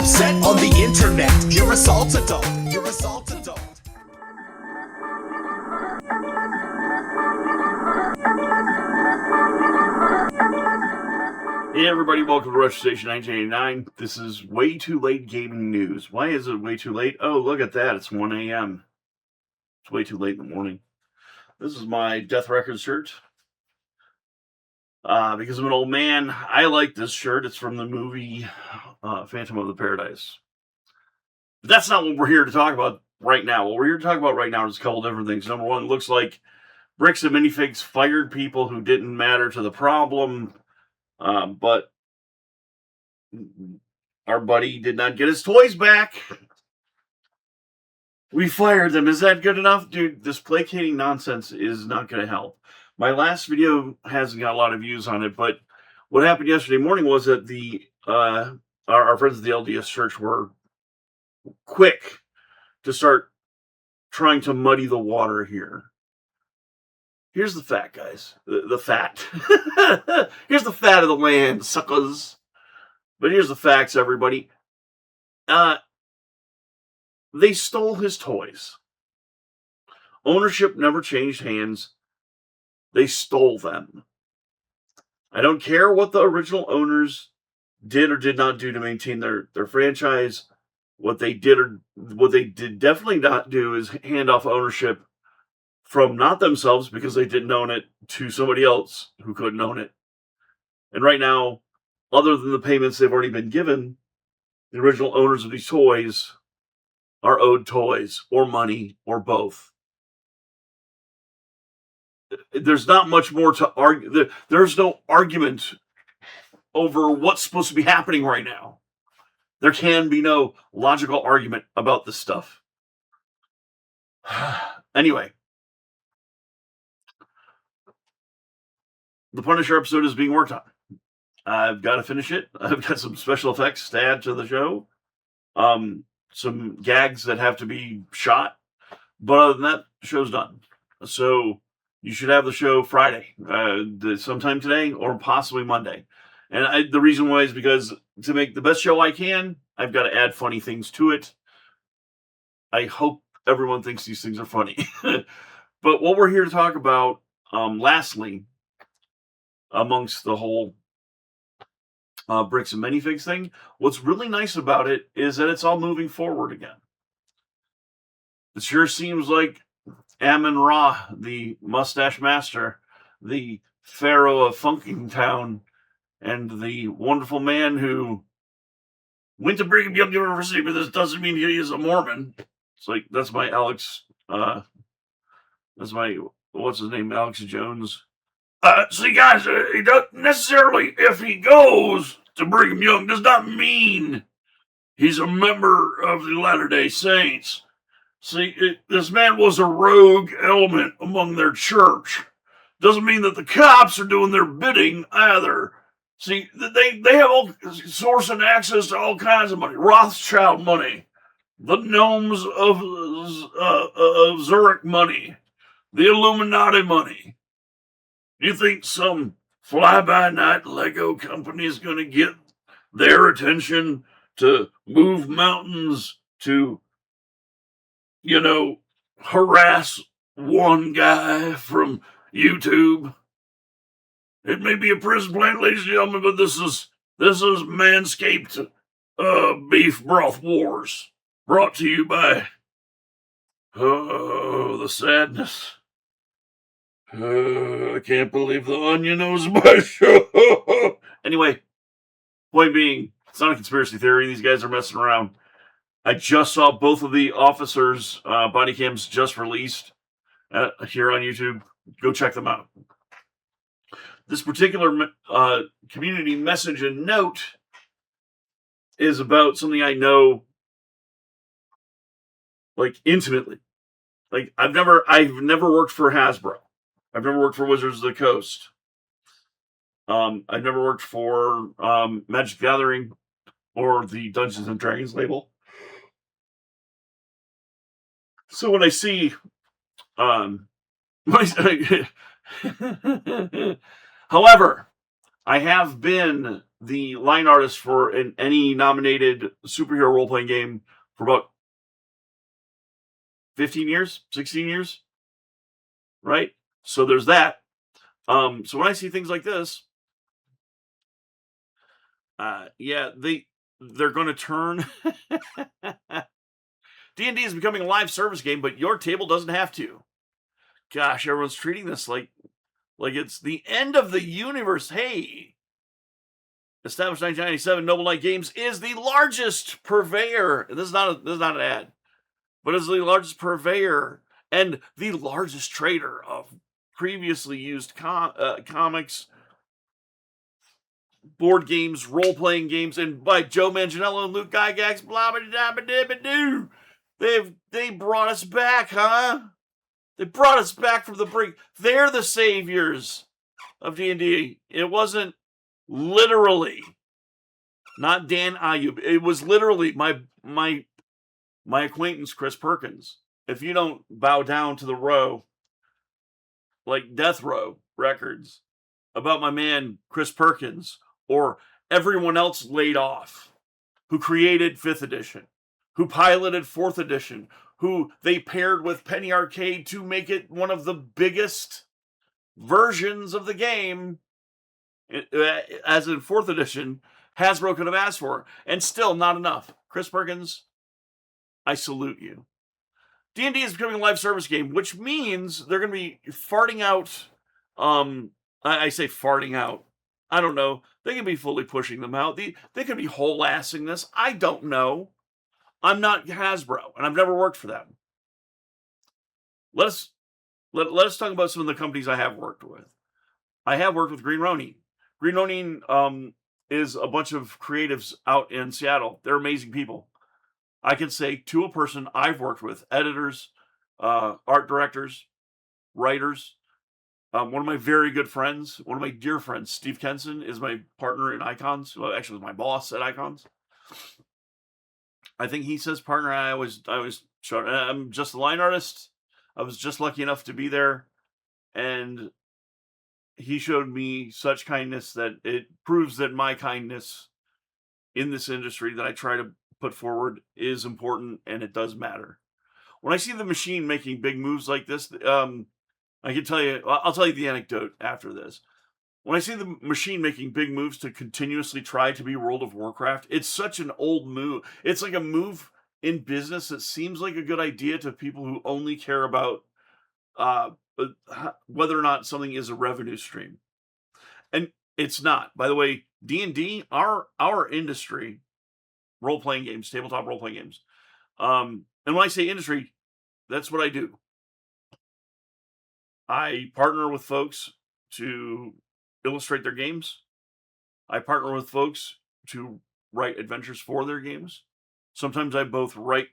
upset on the internet. You're a salt adult. You're a salt adult. Hey everybody, welcome to Retro Station 1989. This is Way Too Late Gaming News. Why is it way too late? Oh, look at that. It's 1 a.m. It's way too late in the morning. This is my Death Records shirt. Because I'm an old man, I like this shirt. It's from the movie Phantom of the Paradise. But that's not what we're here to talk about right now. What we're here to talk about right now is a couple different things. Number one, it looks like Bricks and Minifigs fired people who didn't matter to the problem. But our buddy did not get his toys back. We fired them. Is that good enough? Dude, this placating nonsense is not going to help. My last video hasn't got a lot of views on it, but what happened yesterday morning was that our friends at the LDS Church were quick to start trying to muddy the water here. Here's the fact, guys. The fat. Here's the fat of the land, suckers. But here's the facts, everybody. They stole his toys. Ownership never changed hands. They stole them. I don't care what the original owners did or did not do to maintain their franchise. What they did definitely not do is hand off ownership from not themselves, because they didn't own it, to somebody else who couldn't own it. And right now, other than the payments they've already been given, the original owners of these toys are owed toys or money or both. There's not much more to argue. There's no argument over what's supposed to be happening right now. There can be no logical argument about this stuff. Anyway, the Punisher episode is being worked on. I've got to finish it. I've got some special effects to add to the show. Some gags that have to be shot. But other than that, the show's done. So you should have the show Friday, sometime today or possibly Monday. And the reason why is because to make the best show I can, I've got to add funny things to it. I hope everyone thinks these things are funny. But what we're here to talk about, lastly, amongst the whole Bricks and Minifigs thing, what's really nice about it is that it's all moving forward again. It sure seems like Amun-Ra, the mustache master, the pharaoh of Funking Town, and the wonderful man who went to Brigham Young University, but this doesn't mean he is a Mormon. It's like, that's my Alex, what's his name, Alex Jones. See, guys, he doesn't necessarily, if he goes to Brigham Young, does not mean he's a member of the Latter-day Saints. See, this man was a rogue element among their church. Doesn't mean that the cops are doing their bidding either. See, they have all source and access to all kinds of money. Rothschild money, the gnomes of Zurich money, the Illuminati money. Do you think some fly-by-night Lego company is going to get their attention to move mountains to, harass one guy from YouTube? It may be a prison plant, ladies and gentlemen, but this is Manscaped Beef Broth Wars, brought to you by the sadness. I can't believe the Onion knows my show. Anyway, point being, it's not a conspiracy theory. These guys are messing around. I just saw both of the officers' body cams just released here on YouTube. Go check them out. This particular community message and note is about something I know, like, intimately. Like, I've never worked for Hasbro. I've never worked for Wizards of the Coast. I've never worked for Magic the Gathering or the Dungeons and Dragons label. So when I see however, I have been the line artist for any nominated superhero role playing game for about 15 years, 16 years, right? So there's that. So when I see things like this, yeah, they're going to turn. D&D is becoming a live service game, but your table doesn't have to. Gosh, everyone's treating this like it's the end of the universe. Hey, established 1997, Noble Knight Games is the largest purveyor. This is not an ad, but it's the largest purveyor and the largest trader of previously used comics, board games, role-playing games, and by Joe Manganiello and Luke Gygax, blah blah blah blah blah doo. They brought us back, huh? They brought us back from the brink. They're the saviors of D&D. It wasn't literally not Dan Ayub. It was literally my acquaintance Chris Perkins. If you don't bow down to the row, like Death Row Records, about my man Chris Perkins, or everyone else laid off, who created 5th edition, who piloted 4th edition, who they paired with Penny Arcade to make it one of the biggest versions of the game, as in 4th edition, Hasbro could have asked for, and still not enough. Chris Perkins, I salute you. D&D is becoming a live service game, which means they're going to be farting out, I say farting out, I don't know. They can be fully pushing them out. They could be whole-assing this. I don't know. I'm not Hasbro, and I've never worked for them. Let us talk about some of the companies I have worked with. I have worked with Green Ronin. Green Ronin is a bunch of creatives out in Seattle. They're amazing people. I can say to a person I've worked with, editors, art directors, writers. One of my very good friends, one of my dear friends, Steve Kenson, is my partner in Icons. Well, actually, was my boss at Icons. I think he says partner. I was short. I'm just a line artist. I was just lucky enough to be there, and he showed me such kindness that it proves that my kindness in this industry that I try to put forward is important, and it does matter. When I see the machine making big moves like this, I can tell you, I'll tell you the anecdote after this. When I see the machine making big moves to continuously try to be World of Warcraft, it's such an old move. It's like a move in business that seems like a good idea to people who only care about whether or not something is a revenue stream. And it's not. By the way, D&D, our industry, role-playing games, tabletop role-playing games. And when I say industry, that's what I do. I partner with folks to illustrate their games. I partner with folks to write adventures for their games. Sometimes I both write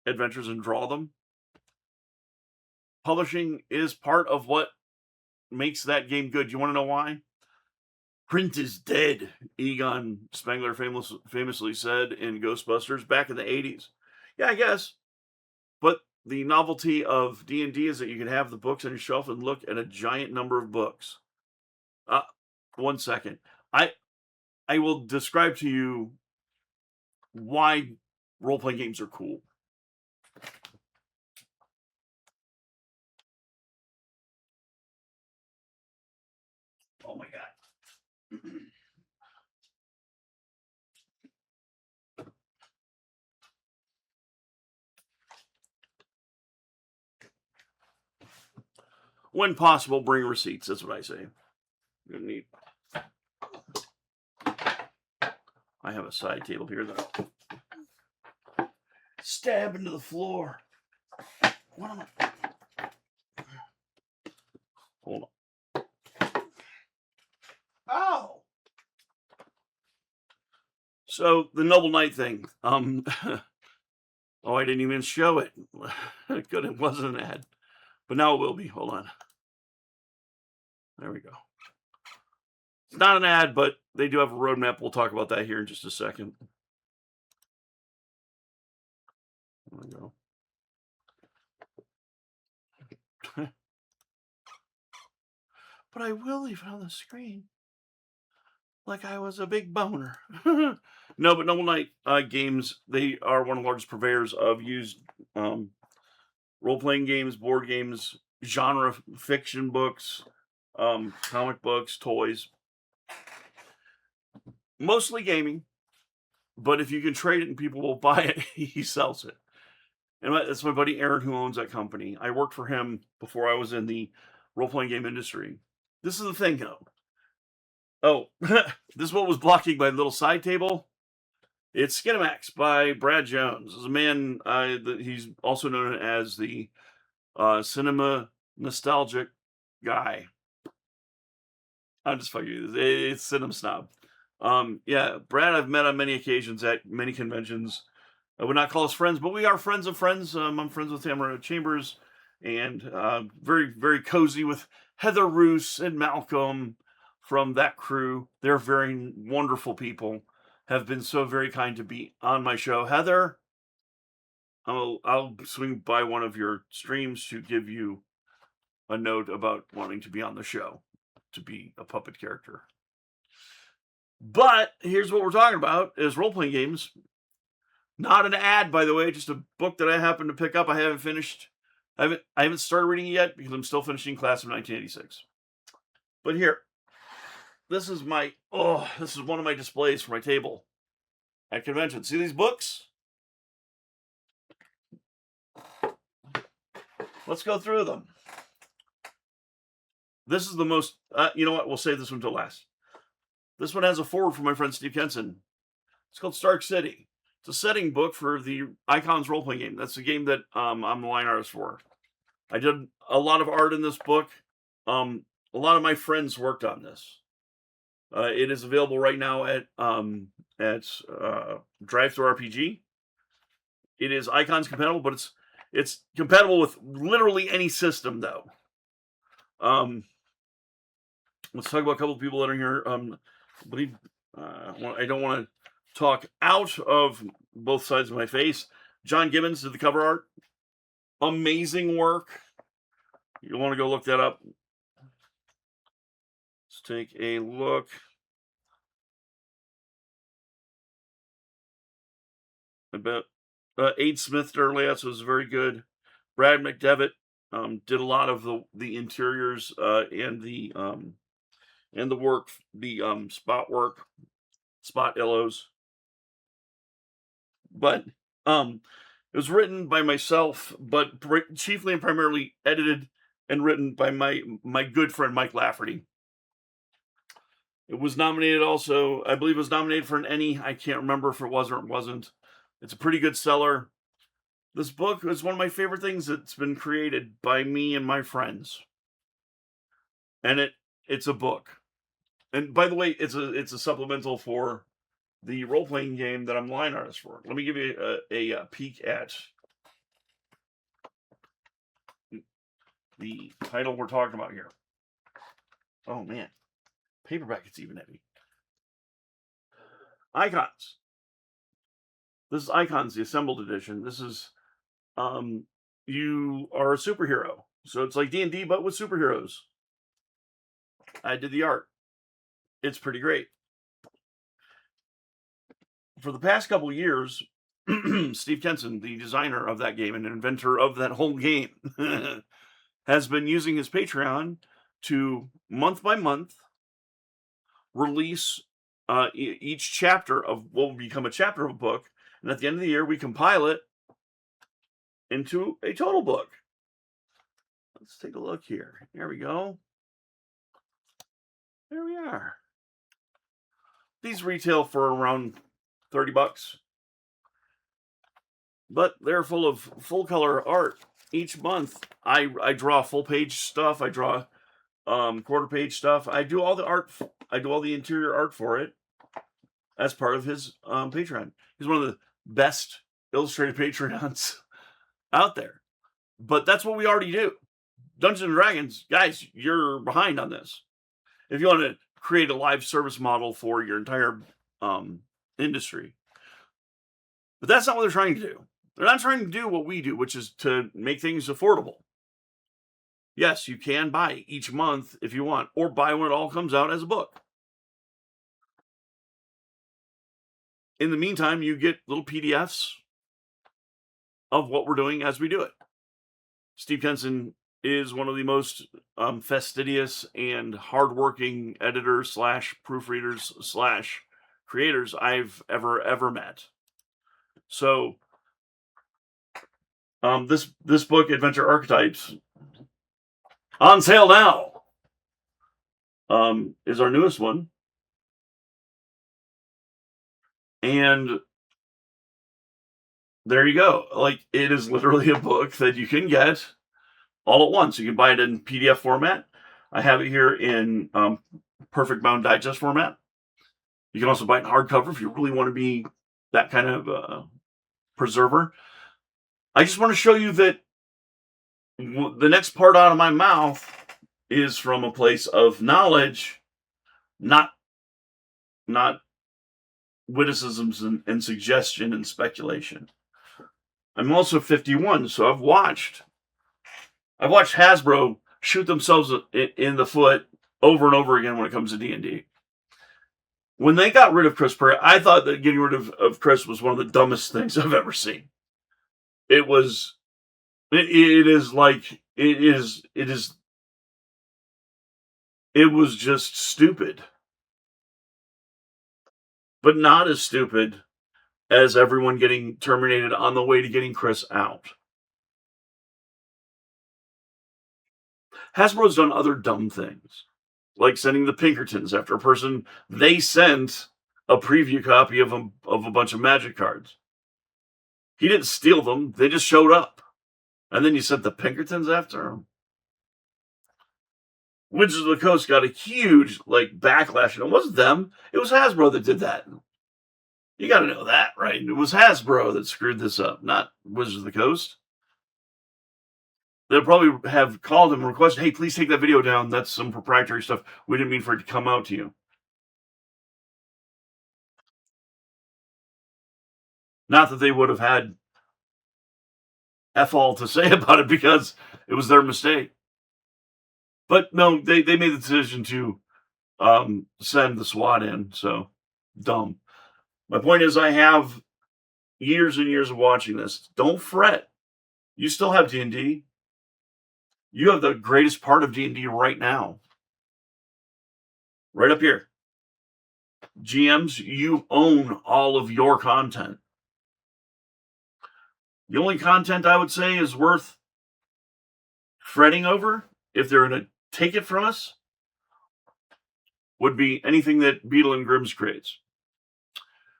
adventures and draw them. Publishing is part of what makes that game good. You want to know why? Print is dead, Egon Spengler famously said in Ghostbusters back in the 80s. Yeah, I guess. But the novelty of D&D is that you can have the books on your shelf and look at a giant number of books. 1 second. I will describe to you why role-playing games are cool. Oh my God. When possible, bring receipts. That's what I say. You're gonna need. I have a side table here that I'll stab into the floor. What am I? Hold on. Oh. So the Noble Knight thing. Oh, I didn't even show it. Good, it wasn't an ad, but now it will be. Hold on. There we go. It's not an ad, but they do have a roadmap. We'll talk about that here in just a second. There we go. But I will leave it on the screen. like I was a big boner. No, but Noble Knight Games, they are one of the largest purveyors of used um, role-playing games, board games, genre fiction books, comic books, toys, mostly gaming. But if you can trade it and people will buy it, he sells it. And that's my buddy Aaron who owns that company. I worked for him before I was in the role-playing game industry. This is the thing, though. Oh, this is what was blocking my little side table. It's Skinamax by Brad Jones. This is a man, he's also known as the cinema nostalgic guy. I'm just fucking you. It's Cinema Snob. Yeah, Brad, I've met on many occasions at many conventions. I would not call us friends, but we are friends of friends. I'm friends with Tamara Chambers, and very, very cozy with Heather Roos and Malcolm from that crew. They're very wonderful people. Have been so very kind to be on my show. Heather, I'll swing by one of your streams to give you a note about wanting to be on the show, to be a puppet character. But here's what we're talking about: is role-playing games. Not an ad, by the way, just a book that I happened to pick up. I haven't finished. I haven't started reading it yet because I'm still finishing Class of 1986. But here, this is this is one of my displays for my table at convention. See these books? Let's go through them. This is the most, you know what? We'll save this one till last. This one has a forward from my friend Steve Kenson. It's called Stark City. It's a setting book for the Icons role-playing game. That's the game that I'm the line artist for. I did a lot of art in this book. A lot of my friends worked on this. It is available right now at DriveThruRPG. It is Icons compatible, but it's compatible with literally any system, though. Let's talk about a couple of people that are here. I don't want to talk out of both sides of my face. John Gibbons did the cover art. Amazing work. You'll want to go look that up. Let's take a look. I bet Aid Smith did our layouts, was very good. Brad McDevitt did a lot of the interiors and the work, the spot work, spot illos. But it was written by myself, but chiefly and primarily edited and written by my good friend Mike Lafferty. It was nominated also, I believe it was nominated for an Emmy. I can't remember if it was or it wasn't. It's a pretty good seller. This book is one of my favorite things that's been created by me and my friends. And it's a book. And by the way, it's a supplemental for the role-playing game that I'm line artist for. Let me give you a peek at the title we're talking about here. Oh man, paperback, it's even heavy. Icons. This is Icons, the assembled edition. This is you are a superhero, so it's like D&D but with superheroes. I did the art. It's pretty great. For the past couple of years, Steve Kenson, the designer of that game and inventor of that whole game, has been using his Patreon to, month by month, release each chapter of what will become a chapter of a book. And at the end of the year, we compile it into a total book. Let's take a look here. Here we go. There we are. These retail for around $30, but they're full of full color art. Each month, I draw full page stuff. I draw quarter page stuff. I do all the art. I do all the interior art for it as part of his Patreon. He's one of the best illustrated Patreons out there. But that's what we already do. Dungeons and Dragons, guys, you're behind on this. If you want to create a live service model for your entire industry. But that's not what they're trying to do. They're not trying to do what we do, which is to make things affordable. Yes, you can buy each month if you want, or buy when it all comes out as a book. in the meantime, you get little PDFs of what we're doing as we do it. Steve Kenson is one of the most fastidious and hardworking editors slash proofreaders slash creators I've ever met. So this book, Adventure Archetypes, on sale now, is our newest one. And there you go. Like, it is literally a book that you can get all at once. You can buy it in PDF format. I have it here in Perfect Bound Digest format. You can also buy it in hardcover if you really want to be that kind of preserver. I just want to show you that the next part out of my mouth is from a place of knowledge, not witticisms and suggestion and speculation. I'm also 51, so I've watched Hasbro shoot themselves in the foot over and over again when it comes to D&D. When they got rid of Chris Perry, I thought that getting rid of Chris was one of the dumbest things I've ever seen. It was just stupid. But not as stupid as everyone getting terminated on the way to getting Chris out. Hasbro's done other dumb things, like sending the Pinkertons after a person they sent a preview copy of a bunch of Magic cards. He didn't steal them; they just showed up, and then you sent the Pinkertons after him. Wizards of the Coast got a huge backlash, and it wasn't them; it was Hasbro that did that. You got to know that, right? It was Hasbro that screwed this up, not Wizards of the Coast. They'll probably have called him and requested, hey, please take that video down. That's some proprietary stuff. We didn't mean for it to come out to you. Not that they would have had F all to say about it because it was their mistake. But no, they made the decision to send the SWAT in. So, dumb. My point is, I have years and years of watching this. Don't fret. You still have D&D. You have the greatest part of D&D right now. Right up here. GMs, you own all of your content. The only content I would say is worth fretting over, if they're going to take it from us, would be anything that Beadle and Grimm's creates.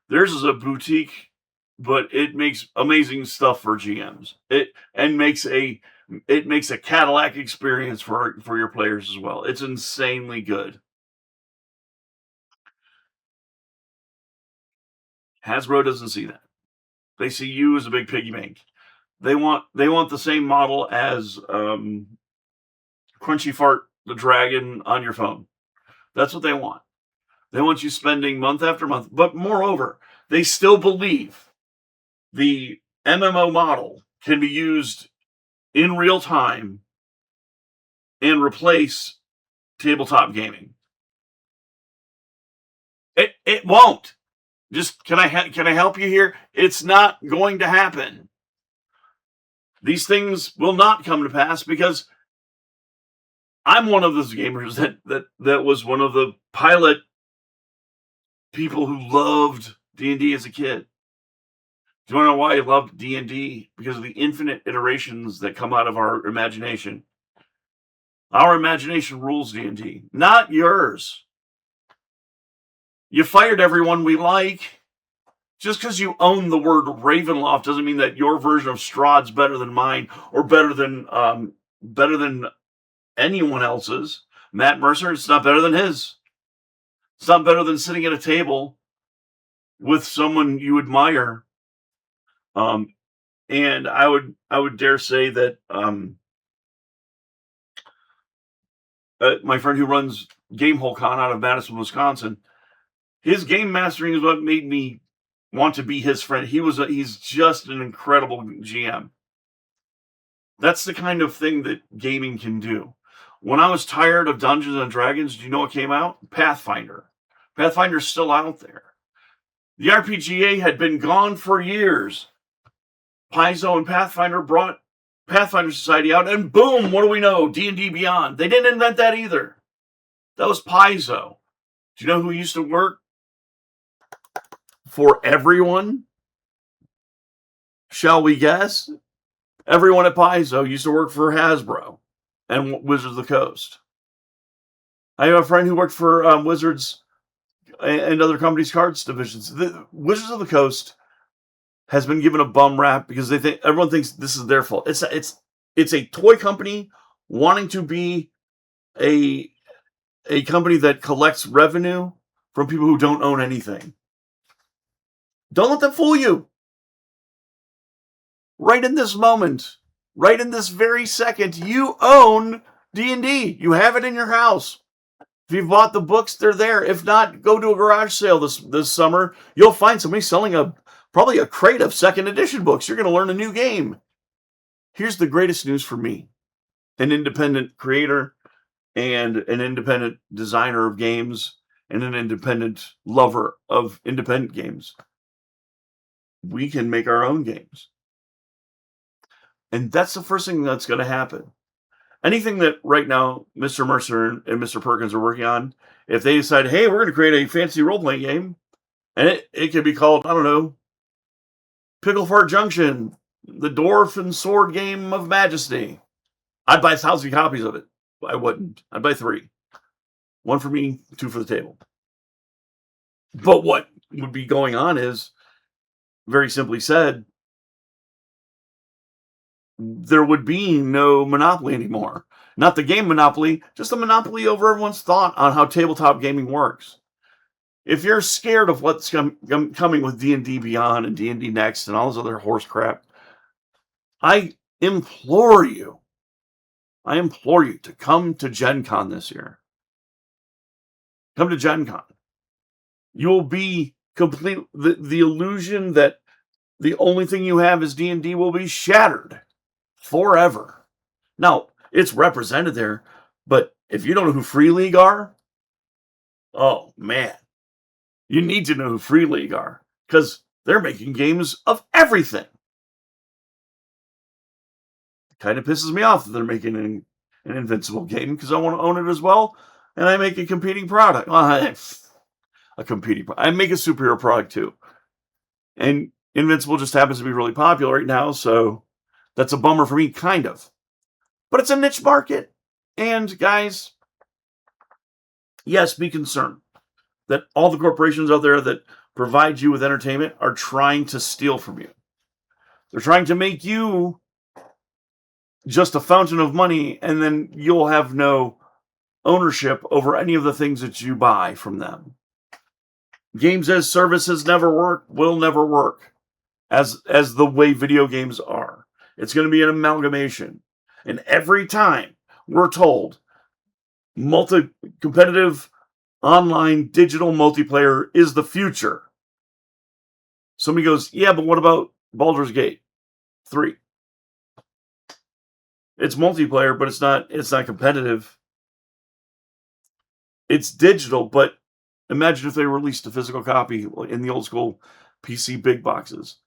Theirs is a boutique, but it makes amazing stuff for GMs. It makes a Cadillac experience for your players as well. It's insanely good. Hasbro doesn't see that. They see you as a big piggy bank. They want the same model as Crunchy Fart the Dragon on your phone. That's what they want. They want you spending month after month. But moreover, they still believe the MMO model can be used in real time and replace tabletop gaming. It won't. Just can I help you here? It's not going to happen. These things will not come to pass because I'm one of those gamers that was one of the pilot people who loved D&D as a kid. Do you want to know why I loved D&D? Because of the infinite iterations that come out of our imagination. Our imagination rules D&D, not yours. You fired everyone we like. Just because you own the word Ravenloft doesn't mean that your version of Strahd's better than mine or better than anyone else's. Matt Mercer, it's not better than his. It's not better than sitting at a table with someone you admire. And I would dare say that my friend who runs Gamehole Con out of Madison, Wisconsin, his game mastering is what made me want to be his friend. He's just an incredible GM. That's the kind of thing that gaming can do. When I was tired of Dungeons and Dragons, do you know what came out? Pathfinder. Pathfinder's still out there. The RPGA had been gone for years. Paizo and Pathfinder brought Pathfinder Society out, and boom, what do we know? D&D Beyond. They didn't invent that either. That was Paizo. Do you know who used to work for everyone? Shall we guess? Everyone at Paizo used to work for Hasbro and Wizards of the Coast. I have a friend who worked for Wizards and other companies' cards divisions. The Wizards of the Coast has been given a bum rap because everyone thinks this is their fault. It's a toy company wanting to be a company that collects revenue from people who don't own anything. Don't let them fool you. Right in this moment, right in this very second, you own D&D. You have it in your house. If you've bought the books, they're there. If not, go to a garage sale this summer. You'll find somebody selling probably a crate of second edition books. You're going to learn a new game. Here's the greatest news for me, an independent creator and an independent designer of games and an independent lover of independent games. We can make our own games. And that's the first thing that's going to happen. Anything that right now Mr. Mercer and Mr. Perkins are working on, if they decide, hey, we're going to create a fancy role-playing game, and it could be called, I don't know, Pickle Fart Junction, the Dwarf and Sword Game of Majesty. I'd buy 1,000 copies of it. I wouldn't. I'd buy 3. 1 for me, 2 for the table. But what would be going on is, very simply said, there would be no monopoly anymore. Not the game monopoly, just a monopoly over everyone's thought on how tabletop gaming works. If you're scared of what's coming with D&D Beyond and D&D Next and all this other horse crap, I implore you to come to Gen Con this year. Come to Gen Con. You'll be complete. The illusion that the only thing you have is D&D will be shattered forever. Now, it's represented there, but if you don't know who Free League are, oh man, you need to know who Free League are because they're making games of everything. It kind of pisses me off that they're making an Invincible game because I want to own it as well, and I make a competing product. Well, I make a superhero product too, and Invincible just happens to be really popular right now, so that's a bummer for me, kind of. But it's a niche market. And guys, yes, be concerned that all the corporations out there that provide you with entertainment are trying to steal from you. They're trying to make you just a fountain of money, and then you'll have no ownership over any of the things that you buy from them. Games as service has never worked, will never work, as the way video games are. It's going to be an amalgamation. And every time we're told competitive online digital multiplayer is the future, somebody goes, yeah, but what about Baldur's Gate 3? It's multiplayer, but it's not competitive. It's digital, but imagine if they released a physical copy in the old school PC big boxes.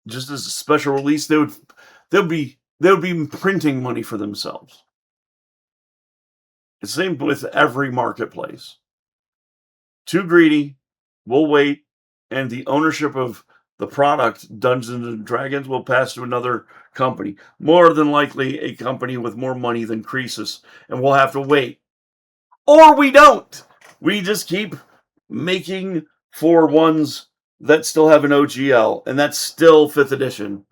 Just as a special release, they would be printing money for themselves. It's the same with every marketplace. Too greedy, we'll wait, and the ownership of the product, Dungeons and Dragons, will pass to another company. More than likely, a company with more money than Croesus, and we'll have to wait. Or we don't. We just keep making for ones that still have an OGL, and that's still 5th edition.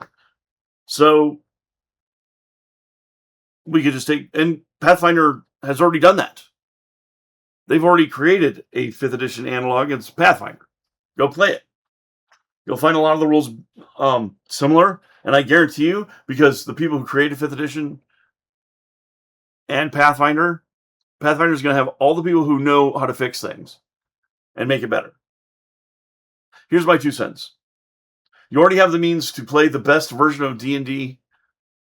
So we could just and Pathfinder has already done that. They've already created a 5th edition analog. It's Pathfinder. Go play it. You'll find a lot of the rules similar, and I guarantee you, because the people who created 5th edition and Pathfinder is going to have all the people who know how to fix things and make it better. Here's my 2 cents. You already have the means to play the best version of D&D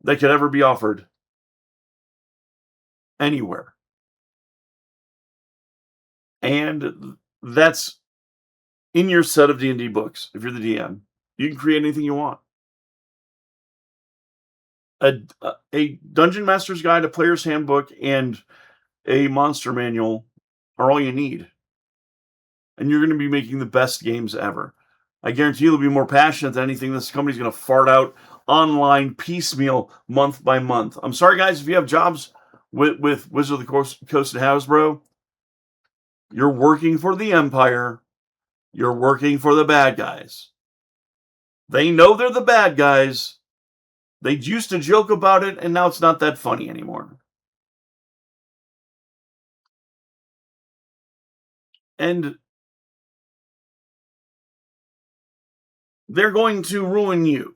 that could ever be offered anywhere. And that's in your set of D&D books. If you're the DM, you can create anything you want. A Dungeon Master's Guide, a Player's Handbook, and a monster manual are all you need. And you're going to be making the best games ever. I guarantee you'll be more passionate than anything this company's going to fart out online piecemeal month by month. I'm sorry, guys, if you have jobs with Wizard of the Coast and Hasbro, you're working for the Empire. You're working for the bad guys. They know they're the bad guys. They used to joke about it, and now it's not that funny anymore. And they're going to ruin you.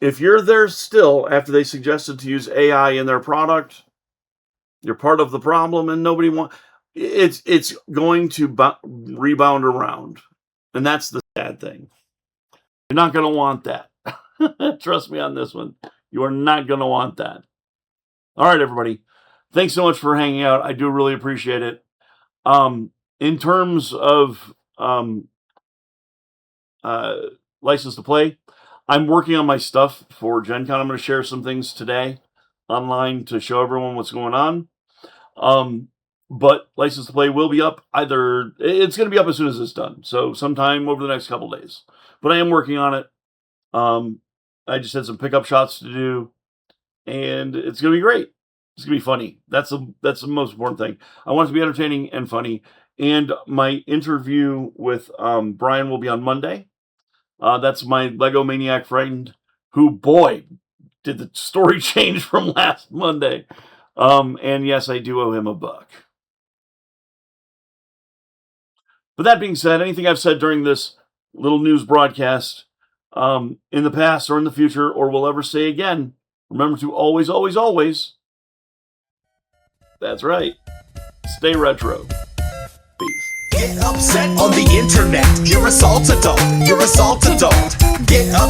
If you're there still after they suggested to use AI in their product, you're part of the problem, and nobody wants. It's going to rebound around, and that's the sad thing. You're not going to want that. Trust me on this one. You are not going to want that. All right, everybody. Thanks so much for hanging out. I do really appreciate it. In terms of license to play, I'm working on my stuff for Gen Con. I'm going to share some things today online to show everyone what's going on. But license to play will be up it's going to be up as soon as it's done. So sometime over the next couple days. But I am working on it. I just had some pickup shots to do, and it's going to be great. It's going to be funny. That's the most important thing. I want it to be entertaining and funny. And my interview with Brian will be on Monday. That's my Lego Maniac friend who, boy, did the story change from last Monday. And yes, I do owe him $1. But that being said, anything I've said during this little news broadcast in the past or in the future or will ever say again, remember to always, always, always, that's right, stay retro. Peace. Get upset on the internet. You're a salt adult. You're a salt adult. Get upset.